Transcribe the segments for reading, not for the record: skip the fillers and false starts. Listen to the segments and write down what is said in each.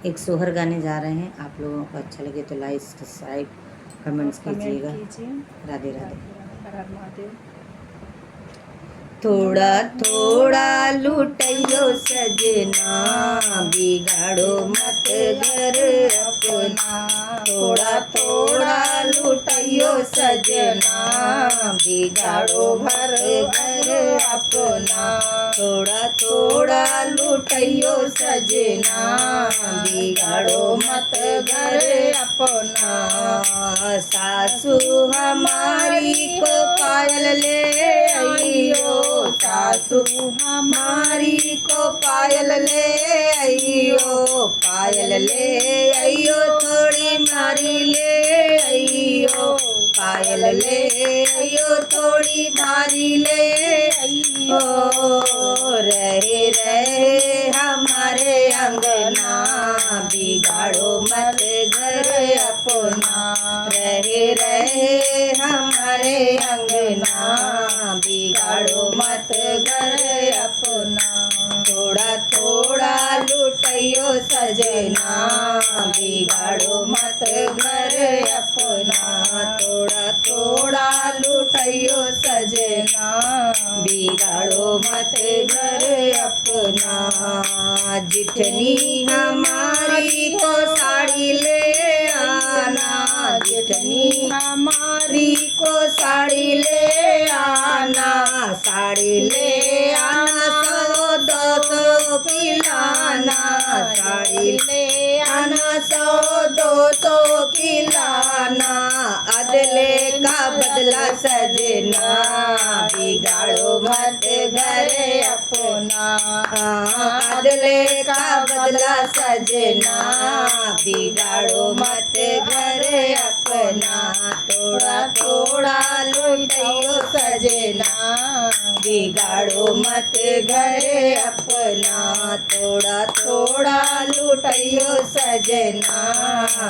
एक सोहर गाने जा रहे हैं। आप लोगों को अच्छा लगे तो लाइक सब्सक्राइब कमेंट्स कीजिएगा। राधे राधे। हर हर महादेव। थोड़ा थोड़ा लूटैयो सजना, बिगाड़ो मत घर अपना। थोड़ा थोड़ा लूटैयो सजना, बिगाड़ो घर अपना। थोड़ा थोड़ा लूटैयो सजना, बिगाड़ो मत घर अपना। सासू हमारी को पायल ले आइयो, सासू हमारी को पायल ले आइयो, पायल ले आइयो थोड़ी मारी ले आइयो, पायल ले आइयो थोड़ी भारी ले आइयो। रहे रहे हमारे अंगना, बिगाड़ो मत घर अपना। रहे रहे हमारे अंगना, बिगाड़ो मत घर अपना। थोड़ा थोड़ा लूटैयो सजना, बिगाड़ो मत घर अपना। थोड़ा थोड़ा लूटैयो सजना, बिगाड़ो मत घर अपना। जितनी हमारी को साड़ी ले आना, जितनी हमारी को साड़ी ले आना, साड़ी ले आना 100-200 की लाना, साड़ी ले आना 100-200 की लाना। अदले का बदला सजना, बिगाड़ो मत घर अपना। अदले का बदला सजना, बिगाड़ो मत घर अपना। थोड़ा थोड़ा लूटैयो सजना, बिगाड़ो मत घर अपना। थोड़ा थोड़ा लूटैयो सजना,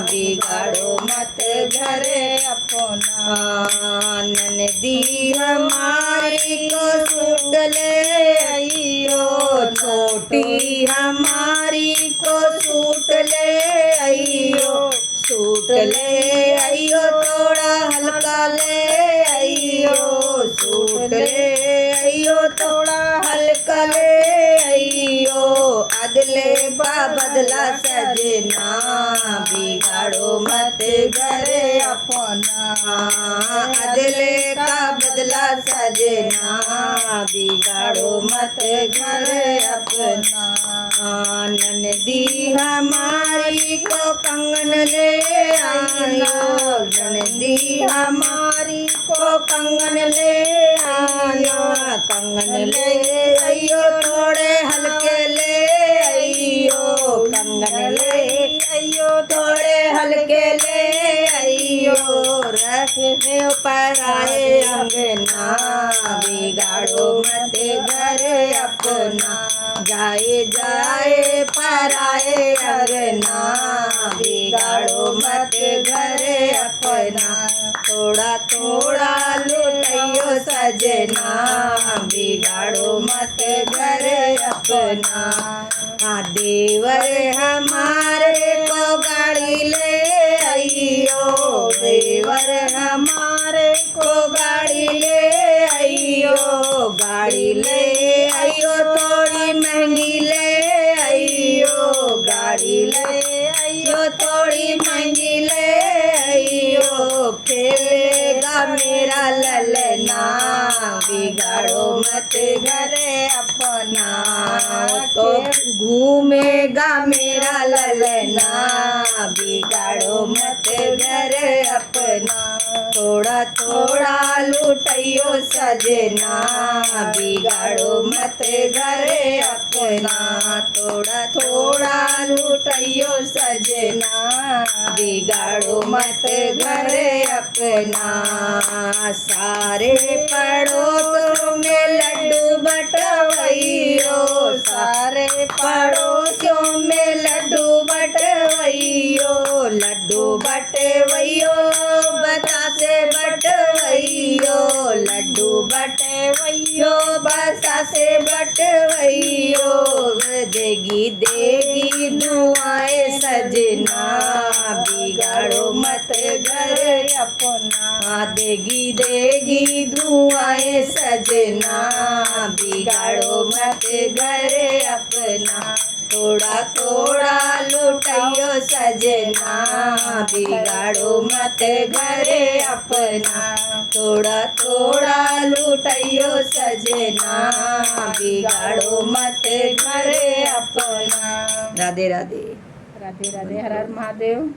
बिगाड़ो मत घर अपना। ननदी हमारी को सूट ले आइयो, छोटी हमारी को सूट ले आइयो, सूट ले आइयो थोड़ा हल्का ले आइयो, सूट ले आइयो थोड़ा हल्का ले आइयो। अदले का बदला सजना, बिगाड़ो मत घर अपना। अदले का बदला सजना, बिगाड़ो मत घर अपना। ननदी हमारी को कंगन ले आइयो, ननदी हमारी को कंगन ले आइयो, कंगन ले आइयो थोड़े हल्के ले आइयो, कंगन ले आइयो थोड़े हल्के ले आइयो। रख दे पराए अंगना, बिगाड़ो मत घर अपना। जाए जाए पराए अंगना, बिगाड़ो मत घर अपना। थोड़ा थोड़ा लूटैयो सजना, बिगाड़ो मत घर अपना। देवर हमारे को गाड़ी ले आइयो, देवर हमारे को गाड़ी ले आइयो, गाड़ी ले आइयो थोड़ी महंगी ले आइयो, गाड़ी ले आइयो थोड़ी महंगी ले आइयो। खेलेगा मेरा ललना, बिगाड़ो मत घर अपना। तो घूमेगा मेरा ललना, बिगाड़ो मत घर अपना। थोड़ा थोड़ा लूटैयो सजना, बिगाड़ो मत घर अपना। थोड़ा थोड़ा लूटैयो सजना, बिगाड़ो मत घर अपना। सारे पड़ोसों में लड्डू बटवैयो, सारे पड़ोसियों में लड्डू बटवैयो, लड्डू बटवैयो बतासे बटवैयो, लड्डू बटवैयो बसा से बटवैयो देगी देगी दुआएं सजना बिगाड़ो मत घर अपना देगी देगी दुआएं सजना बिगाड़ो मत घर अपना थोड़ा थोड़ा लुटाइयो सजना बिगाड़ो मत घर अपना थोड़ा थोड़ा लुटाइयो सजना बिगाड़ो मत घर अपना। राधे राधे। राधे राधे। हर हर महादेव।